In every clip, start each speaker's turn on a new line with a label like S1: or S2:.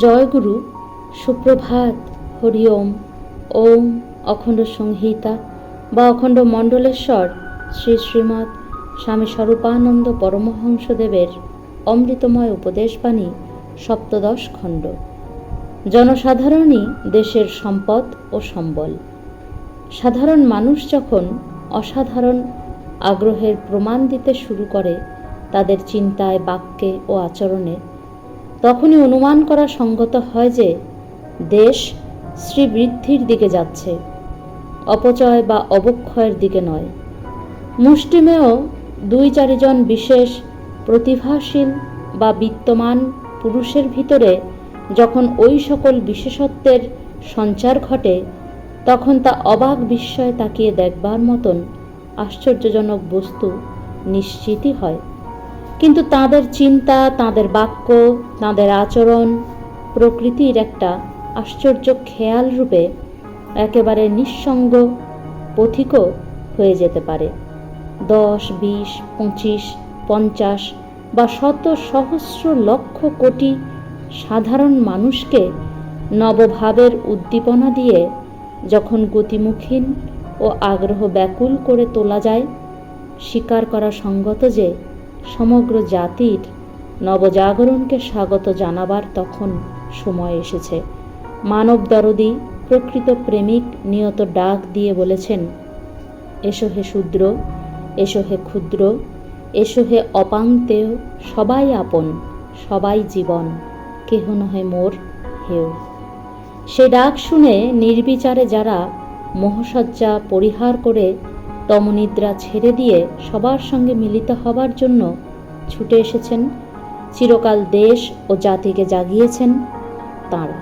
S1: জয়গুরু, সুপ্রভাত, হরি ওম। ওম অখণ্ড সংহিতা বা অখণ্ড মণ্ডলেশ্বর শ্রী শ্রীমৎ স্বামী স্বরূপানন্দ পরমহংসদেবের অমৃতময় উপদেশবাণী, সপ্তদশ খণ্ড। জনসাধারণই দেশের সম্পদ ও সম্বল। সাধারণ মানুষ যখন অসাধারণ আগ্রহের প্রমাণ দিতে শুরু করে তাদের চিন্তায়, বাক্যে ও আচরণে, তখনই অনুমান করা সঙ্গত হয় যে দেশ শ্রীবৃদ্ধির দিকে যাচ্ছে, অপচয় বা অবক্ষয়ের দিকে নয়। মুষ্টিমেয় 2-4 জন বিশেষ প্রতিভাশীল বা বিত্তমান পুরুষের ভিতরে যখন ওই সকল বিশেষত্বের সঞ্চার ঘটে, তখন তা অবাক বিস্ময়ে তাকিয়ে দেখবার মতন আশ্চর্যজনক বস্তু নিশ্চিতই হয়। কিন্তু তাঁদের চিন্তা, তাঁদের বাক্য, তাঁদের আচরণ প্রকৃতির একটা আশ্চর্য খেয়াল রূপে একেবারে নিঃসঙ্গ পথিকও হয়ে যেতে পারে। 10, 20, 25, 50 বা শত সহস্র লক্ষ কোটি সাধারণ মানুষকে নবভাবের উদ্দীপনা দিয়ে যখন গতিমুখীন ও আগ্রহ ব্যাকুল করে তোলা যায়, স্বীকার করা সঙ্গত যে সমগ্র জাতির নবজাগরণকে স্বাগত জানাবার তখন সময় এসেছে। মানব দরদী প্রকৃত প্রেমিক নিয়ত ডাক দিয়ে বলেছেন, এসো হে শূদ্র, এসো হে ক্ষুদ্র, এসো হে অপাংতেয়, সবাই আপন, সবাই জীবন, কেহ নহে মোর হেও। সে ডাক শুনে নির্বিচারে যারা মোহসজ্জা পরিহার করে তমনিদ্রা ছেড়ে দিয়ে সবার সঙ্গে মিলিত হবার জন্য ছুটে এসেছেন, চিরকাল দেশ ও জাতিকে জাগিয়েছেন তাঁরা।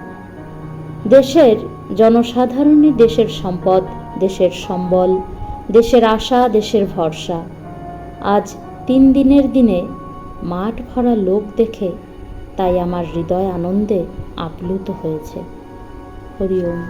S1: দেশের জনসাধারণই দেশের সম্পদ, দেশের সম্বল, দেশের আশা, দেশের ভরসা। আজ 3 দিনের দিনে মাঠ ভরা লোক দেখে তাই আমার হৃদয় আনন্দে আপ্লুত হয়েছে। হরি ওম।